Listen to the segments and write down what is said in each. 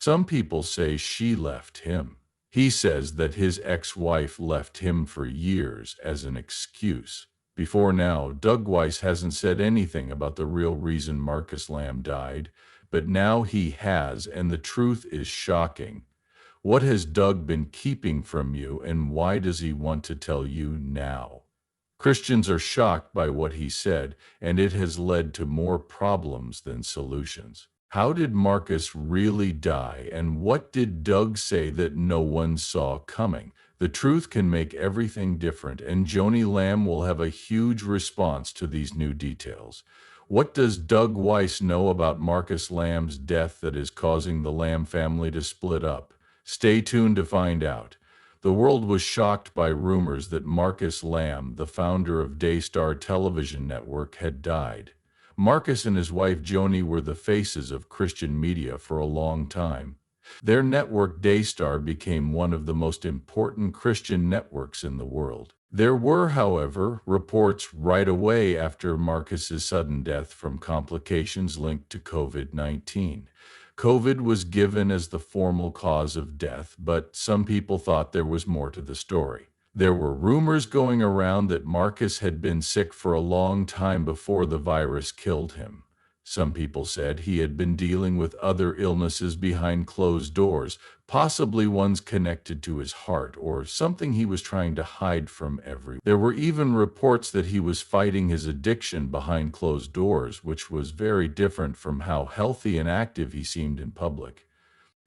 Some people say she left him. He says that his ex-wife left him for years as an excuse. Before now, Doug Weiss hasn't said anything about the real reason Marcus Lamb died, but now he has, and the truth is shocking. What has Doug been keeping from you, and why does he want to tell you now? Christians are shocked by what he said, and it has led to more problems than solutions. How did Marcus really die, and what did Doug say that no one saw coming? The truth can make everything different, and Joni Lamb will have a huge response to these new details. What does Doug Weiss know about Marcus Lamb's death that is causing the Lamb family to split up? Stay tuned to find out. The world was shocked by rumors that Marcus Lamb, the founder of Daystar Television Network, had died. Marcus and his wife Joni were the faces of Christian media for a long time. Their network Daystar became one of the most important Christian networks in the world. There were, however, reports right away after Marcus's sudden death from complications linked to COVID-19. COVID was given as the formal cause of death, but some people thought there was more to the story. There were rumors going around that Marcus had been sick for a long time before the virus killed him. Some people said he had been dealing with other illnesses behind closed doors, possibly ones connected to his heart or something he was trying to hide from everyone. There were even reports that he was fighting his addiction behind closed doors, which was very different from how healthy and active he seemed in public.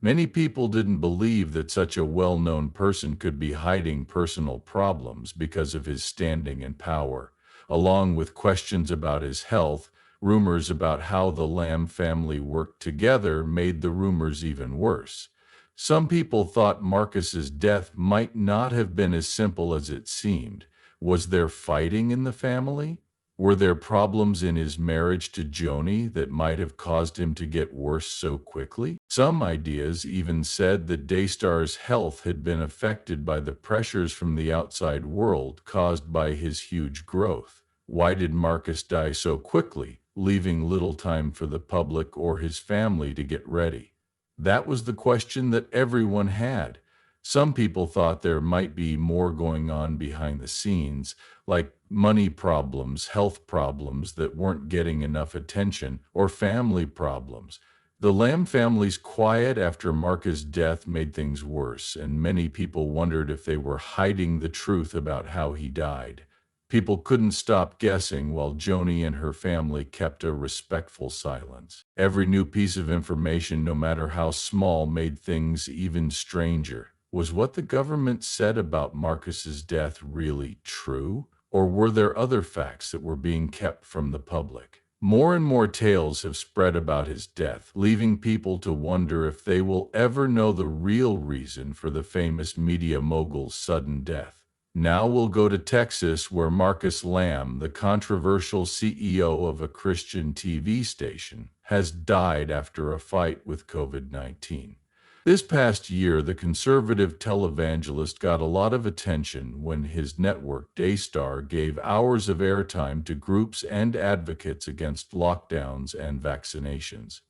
Many people didn't believe that such a well-known person could be hiding personal problems because of his standing and power. Along with questions about his health, rumors about how the Lamb family worked together made the rumors even worse. Some people thought Marcus's death might not have been as simple as it seemed. Was there fighting in the family? Were there problems in his marriage to Joni that might have caused him to get worse so quickly? Some ideas even said that Daystar's health had been affected by the pressures from the outside world caused by his huge growth. Why did Marcus die so quickly, leaving little time for the public or his family to get ready? That was the question that everyone had. Some people thought there might be more going on behind the scenes, like money problems, health problems that weren't getting enough attention, or family problems. The Lamb family's quiet after Marcus' death made things worse, and many people wondered if they were hiding the truth about how he died. People couldn't stop guessing while Joni and her family kept a respectful silence. Every new piece of information, no matter how small, made things even stranger. Was what the government said about Marcus's death really true? Or were there other facts that were being kept from the public? More and more tales have spread about his death, leaving people to wonder if they will ever know the real reason for the famous media mogul's sudden death. Now we'll go to Texas, where Marcus Lamb, the controversial CEO of a Christian TV station, has died after a fight with COVID-19. This past year, the conservative televangelist got a lot of attention when his network, Daystar, gave hours of airtime to groups and advocates against lockdowns and vaccinations.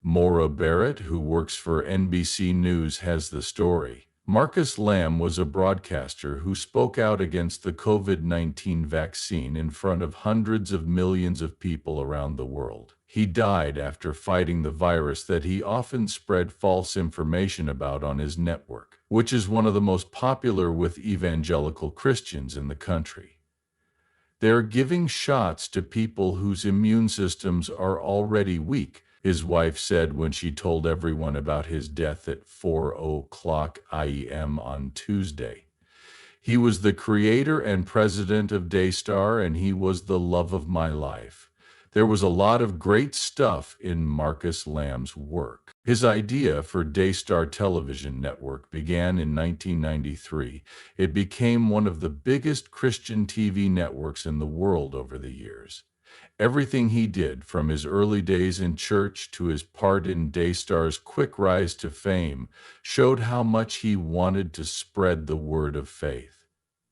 Maura Barrett, who works for NBC News, has the story. Marcus Lamb was a broadcaster who spoke out against the COVID-19 vaccine in front of hundreds of millions of people around the world. He died after fighting the virus that he often spread false information about on his network, which is one of the most popular with evangelical Christians in the country. They're giving shots to people whose immune systems are already weak, his wife said when she told everyone about his death at 4:00 a.m. on Tuesday. He was the creator and president of Daystar, and he was the love of my life. There was a lot of great stuff in Marcus Lamb's work. His idea for Daystar Television Network began in 1993. It became one of the biggest Christian TV networks in the world over the years. Everything he did, from his early days in church to his part in Daystar's quick rise to fame, showed how much he wanted to spread the word of faith.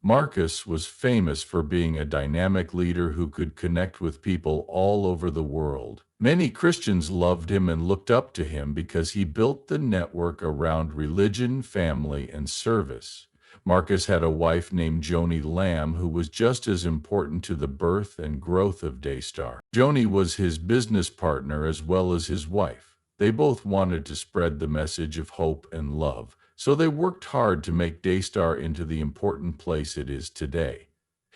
Marcus was famous for being a dynamic leader who could connect with people all over the world. Many Christians loved him and looked up to him because he built the network around religion, family, and service. Marcus had a wife named Joni Lamb who was just as important to the birth and growth of Daystar. Joni was his business partner as well as his wife. They both wanted to spread the message of hope and love, so they worked hard to make Daystar into the important place it is today.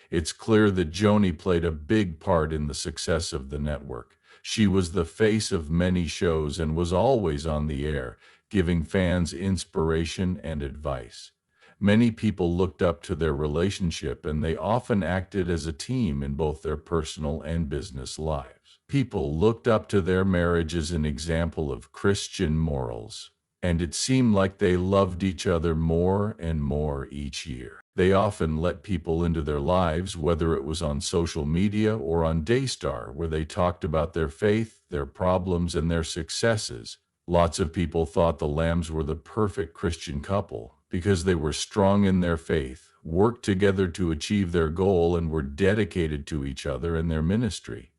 It's clear that Joni played a big part in the success of the network. She was the face of many shows and was always on the air, giving fans inspiration and advice. Many people looked up to their relationship, and they often acted as a team in both their personal and business lives. People looked up to their marriage as an example of Christian morals, and it seemed like they loved each other more and more each year. They often let people into their lives, whether it was on social media or on Daystar, where they talked about their faith, their problems, and their successes. Lots of people thought the Lambs were the perfect Christian couple because they were strong in their faith, worked together to achieve their goal, and were dedicated to each other and their ministry.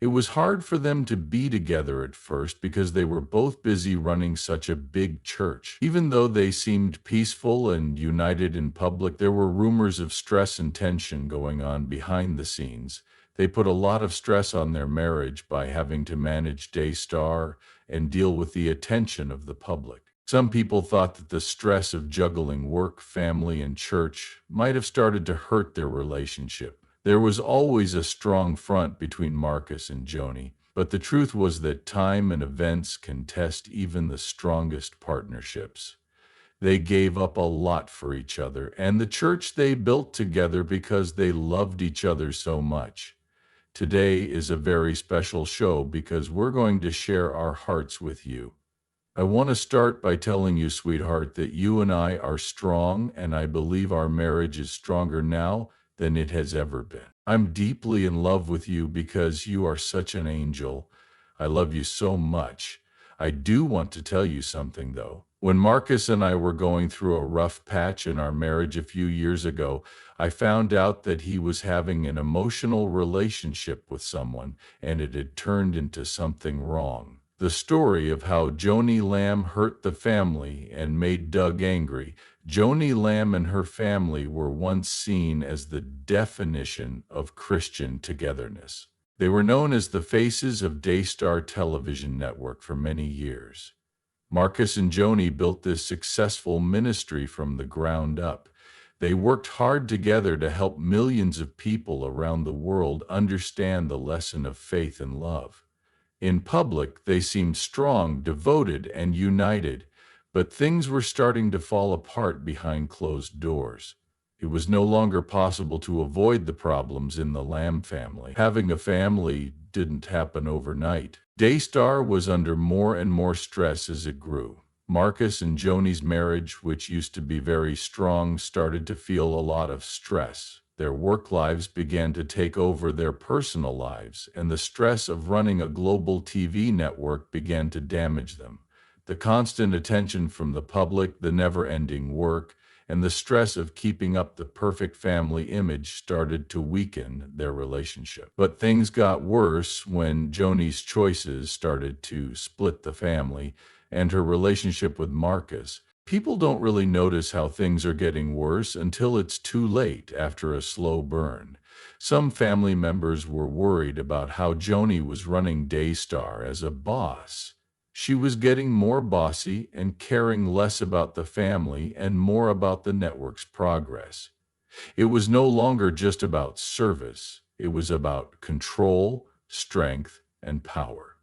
It was hard for them to be together at first because they were both busy running such a big church. Even though they seemed peaceful and united in public, there were rumors of stress and tension going on behind the scenes. They put a lot of stress on their marriage by having to manage Daystar and deal with the attention of the public. Some people thought that the stress of juggling work, family, and church might have started to hurt their relationship. There was always a strong front between Marcus and Joni, but the truth was that time and events can test even the strongest partnerships. They gave up a lot for each other and the church they built together because they loved each other so much. Today is a very special show because we're going to share our hearts with you. I want to start by telling you, sweetheart, that you and I are strong, and I believe our marriage is stronger now than it has ever been. I'm deeply in love with you because you are such an angel. I love you so much. I do want to tell you something, though. When Marcus and I were going through a rough patch in our marriage a few years ago, I found out that he was having an emotional relationship with someone, and it had turned into something wrong. The story of how Joni Lamb hurt the family and made Doug angry. Joni Lamb and her family were once seen as the definition of Christian togetherness. They were known as the faces of Daystar Television Network for many years. Marcus and Joni built this successful ministry from the ground up. They worked hard together to help millions of people around the world understand the lesson of faith and love. In public, they seemed strong, devoted, and united, but things were starting to fall apart behind closed doors. It was no longer possible to avoid the problems in the Lamb family. Having a family didn't happen overnight. Daystar was under more and more stress as it grew. Marcus and Joni's marriage, which used to be very strong, started to feel a lot of stress. Their work lives began to take over their personal lives, and the stress of running a global TV network began to damage them. The constant attention from the public, the never-ending work, and the stress of keeping up the perfect family image started to weaken their relationship. But things got worse when Joni's choices started to split the family and her relationship with Marcus. People don't really notice how things are getting worse until it's too late after a slow burn. Some family members were worried about how Joni was running Daystar as a boss. She was getting more bossy and caring less about the family and more about the network's progress. It was no longer just about service. It was about control, strength, and power.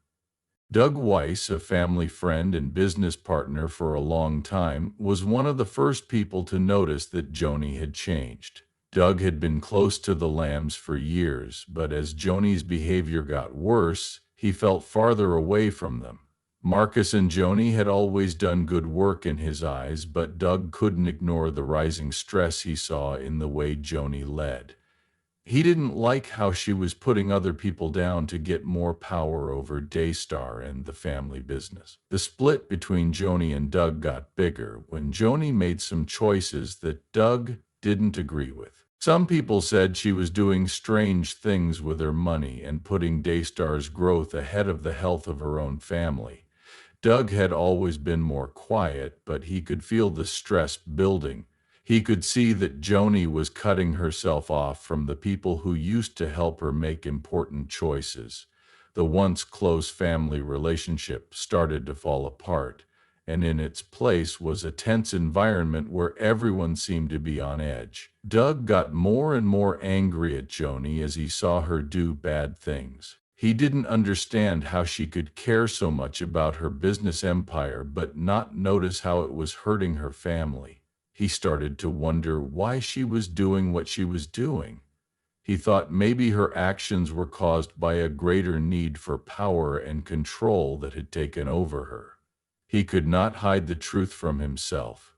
Doug Weiss, a family friend and business partner for a long time, was one of the first people to notice that Joni had changed. Doug had been close to the Lambs for years, but as Joni's behavior got worse, he felt farther away from them. Marcus and Joni had always done good work in his eyes, but Doug couldn't ignore the rising stress he saw in the way Joni led. He didn't like how she was putting other people down to get more power over Daystar and the family business. The split between Joni and Doug got bigger when Joni made some choices that Doug didn't agree with. Some people said she was doing strange things with her money and putting Daystar's growth ahead of the health of her own family. Doug had always been more quiet, but he could feel the stress building. He could see that Joni was cutting herself off from the people who used to help her make important choices. The once close family relationship started to fall apart, and in its place was a tense environment where everyone seemed to be on edge. Doug got more and more angry at Joni as he saw her do bad things. He didn't understand how she could care so much about her business empire but not notice how it was hurting her family. He started to wonder why she was doing what she was doing. He thought maybe her actions were caused by a greater need for power and control that had taken over her. He could not hide the truth from himself.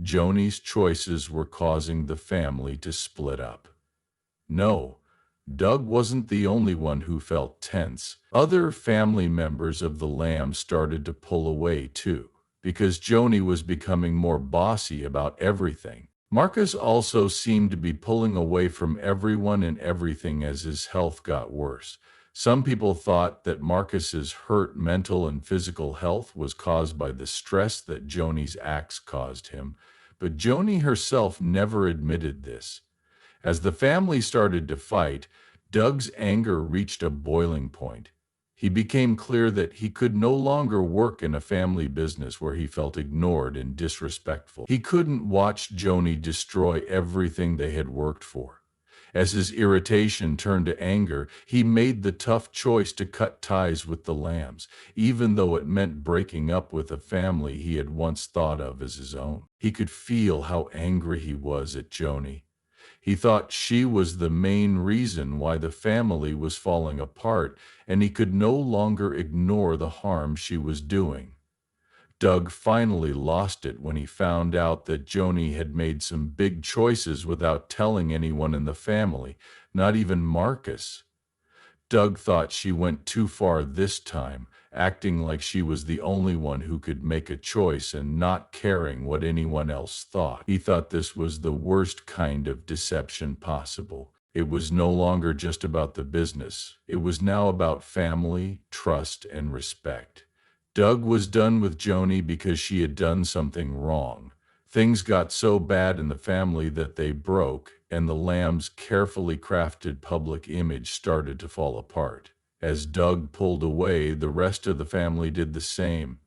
Joni's choices were causing the family to split up. No, Doug wasn't the only one who felt tense. Other family members of the Lamb started to pull away too, because Joni was becoming more bossy about everything. Marcus also seemed to be pulling away from everyone and everything as his health got worse. Some people thought that Marcus's hurt mental and physical health was caused by the stress that Joni's acts caused him, but Joni herself never admitted this. As the family started to fight, Doug's anger reached a boiling point. He became clear that he could no longer work in a family business where he felt ignored and disrespectful. He couldn't watch Joni destroy everything they had worked for. As his irritation turned to anger, he made the tough choice to cut ties with the Lambs, even though it meant breaking up with a family he had once thought of as his own. He could feel how angry he was at Joni. He thought she was the main reason why the family was falling apart, and he could no longer ignore the harm she was doing. Doug finally lost it when he found out that Joni had made some big choices without telling anyone in the family, not even Marcus. Doug thought she went too far this time, acting like she was the only one who could make a choice and not caring what anyone else thought. He thought this was the worst kind of deception possible. It was no longer just about the business. It was now about family, trust, and respect. Doug was done with Joni because she had done something wrong. Things got so bad in the family that they broke, and the Lamb's carefully crafted public image started to fall apart. As Doug pulled away, the rest of the family did the same.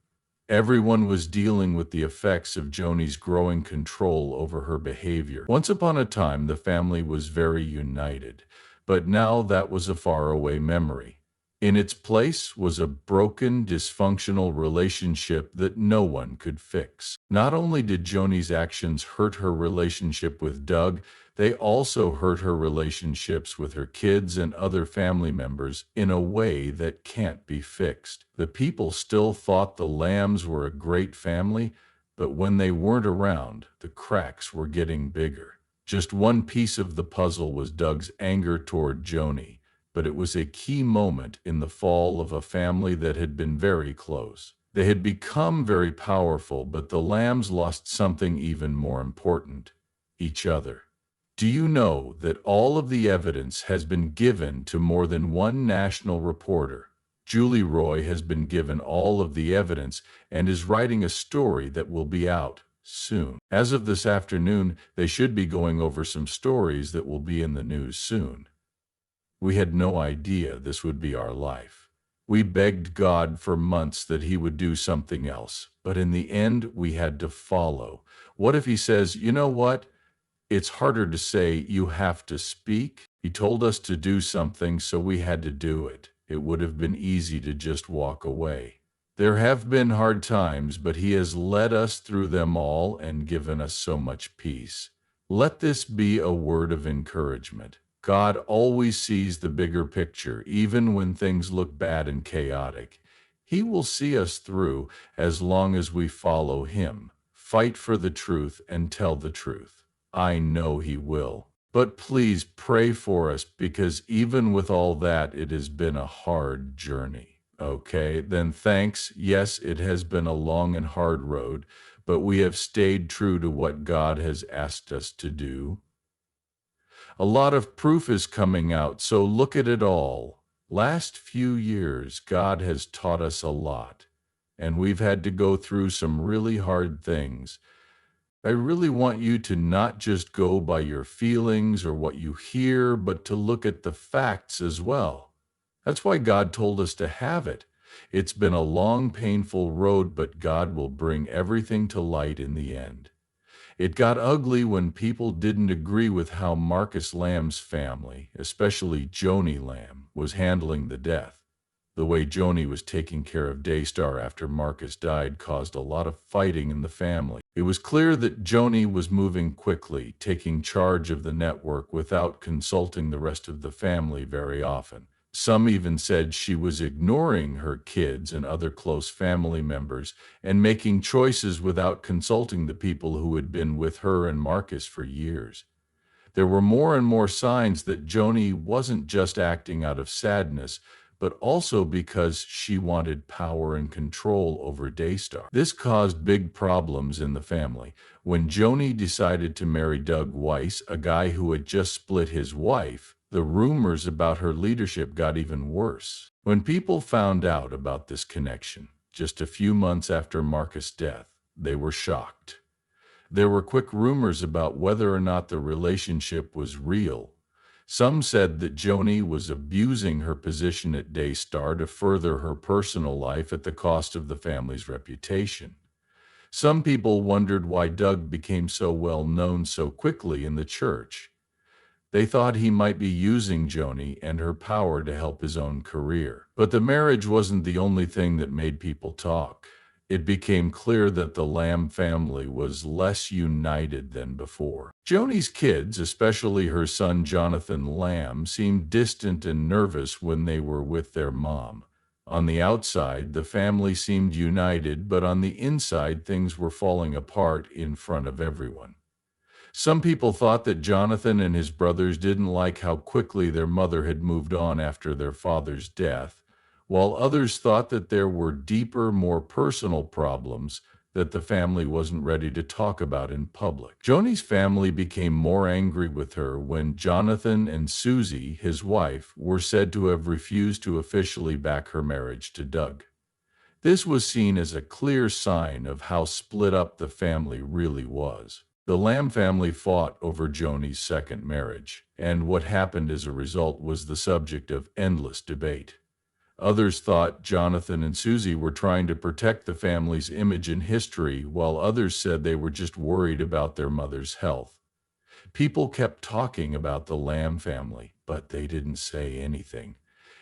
Everyone was dealing with the effects of Joni's growing control over her behavior. Once upon a time, the family was very united, but now that was a faraway memory. In its place was a broken, dysfunctional relationship that no one could fix. Not only did Joni's actions hurt her relationship with Doug, they also hurt her relationships with her kids and other family members in a way that can't be fixed. The people still thought the Lambs were a great family, but when they weren't around, the cracks were getting bigger. Just one piece of the puzzle was Doug's anger toward Joni, but it was a key moment in the fall of a family that had been very close. They had become very powerful, but the Lambs lost something even more important: each other. Do you know that all of the evidence has been given to more than one national reporter? Julie Roy has been given all of the evidence and is writing a story that will be out soon. As of this afternoon, they should be going over some stories that will be in the news soon. We had no idea this would be our life. We begged God for months that he would do something else, but in the end, we had to follow. What if he says, you know what? It's harder to say you have to speak. He told us to do something, so we had to do it. It would have been easy to just walk away. There have been hard times, but he has led us through them all and given us so much peace. Let this be a word of encouragement. God always sees the bigger picture, even when things look bad and chaotic. He will see us through as long as we follow him, fight for the truth, and tell the truth. I know he will. But please pray for us, because even with all that, it has been a hard journey. Okay, then thanks. Yes, it has been a long and hard road, but we have stayed true to what God has asked us to do. A lot of proof is coming out, so look at it all. Last few years, God has taught us a lot, and we've had to go through some really hard things. I really want you to not just go by your feelings or what you hear, but to look at the facts as well. That's why God told us to have it. It's been a long, painful road, but God will bring everything to light in the end. It got ugly when people didn't agree with how Marcus Lamb's family, especially Joni Lamb, was handling the death. The way Joni was taking care of Daystar after Marcus died caused a lot of fighting in the family. It was clear that Joni was moving quickly, taking charge of the network without consulting the rest of the family very often. Some even said she was ignoring her kids and other close family members and making choices without consulting the people who had been with her and Marcus for years. There were more and more signs that Joni wasn't just acting out of sadness, but also because she wanted power and control over Daystar. This caused big problems in the family. When Joni decided to marry Doug Weiss, a guy who had just split his wife, the rumors about her leadership got even worse. When people found out about this connection, just a few months after Marcus' death, they were shocked. There were quick rumors about whether or not the relationship was real. Some said that Joni was abusing her position at Daystar to further her personal life at the cost of the family's reputation. Some people wondered why Doug became so well known so quickly in the church. They thought he might be using Joni and her power to help his own career. But the marriage wasn't the only thing that made people talk. It became clear that the Lamb family was less united than before. Joni's kids, especially her son Jonathan Lamb, seemed distant and nervous when they were with their mom. On the outside, the family seemed united, but on the inside, things were falling apart in front of everyone. Some people thought that Jonathan and his brothers didn't like how quickly their mother had moved on after their father's death, while others thought that there were deeper, more personal problems that the family wasn't ready to talk about in public. Joni's family became more angry with her when Jonathan and Susie, his wife, were said to have refused to officially back her marriage to Doug. This was seen as a clear sign of how split up the family really was. The Lamb family fought over Joni's second marriage, and what happened as a result was the subject of endless debate. Others thought Jonathan and Susie were trying to protect the family's image and history, while others said they were just worried about their mother's health. People kept talking about the Lamb family, but they didn't say anything,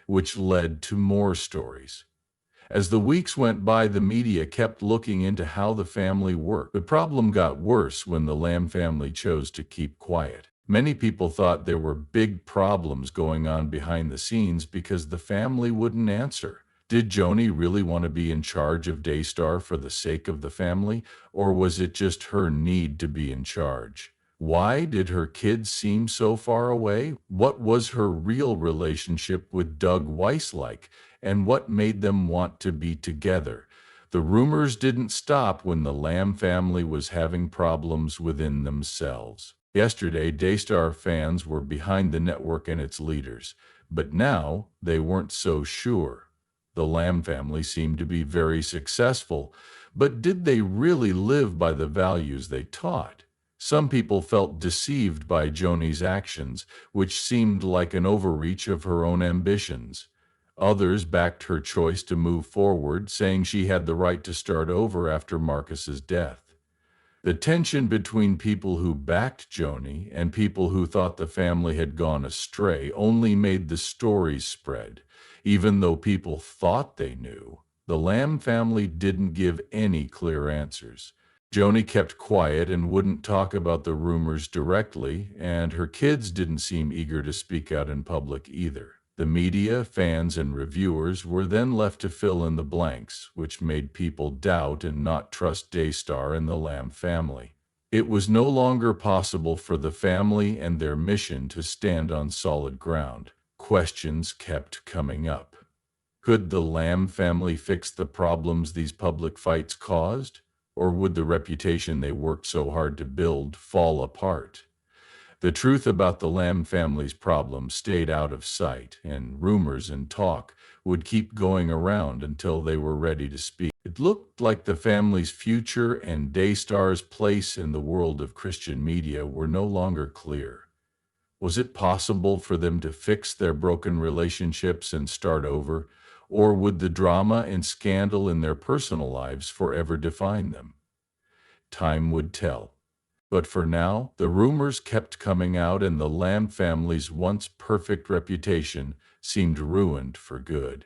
which led to more stories. As the weeks went by, the media kept looking into how the family worked. The problem got worse when the Lamb family chose to keep quiet. Many people thought there were big problems going on behind the scenes because the family wouldn't answer. Did Joni really want to be in charge of Daystar for the sake of the family, or was it just her need to be in charge? Why did her kids seem so far away? What was her real relationship with Doug Weiss like, and what made them want to be together? The rumors didn't stop when the Lamb family was having problems within themselves. Yesterday, Daystar fans were behind the network and its leaders, but now they weren't so sure. The Lamb family seemed to be very successful, but did they really live by the values they taught? Some people felt deceived by Joni's actions, which seemed like an overreach of her own ambitions. Others backed her choice to move forward, saying she had the right to start over after Marcus's death. The tension between people who backed Joni and people who thought the family had gone astray only made the stories spread. Even though people thought they knew, the Lamb family didn't give any clear answers. Joni kept quiet and wouldn't talk about the rumors directly, and her kids didn't seem eager to speak out in public either. The media, fans, and reviewers were then left to fill in the blanks, which made people doubt and not trust Daystar and the Lamb family. It was no longer possible for the family and their mission to stand on solid ground. Questions kept coming up. Could the Lamb family fix the problems these public fights caused? Or would the reputation they worked so hard to build fall apart? The truth about the Lamb family's problems stayed out of sight, and rumors and talk would keep going around until they were ready to speak. It looked like the family's future and Daystar's place in the world of Christian media were no longer clear. Was it possible for them to fix their broken relationships and start over, or would the drama and scandal in their personal lives forever define them? Time would tell. But for now, the rumors kept coming out, and the Lamb family's once perfect reputation seemed ruined for good.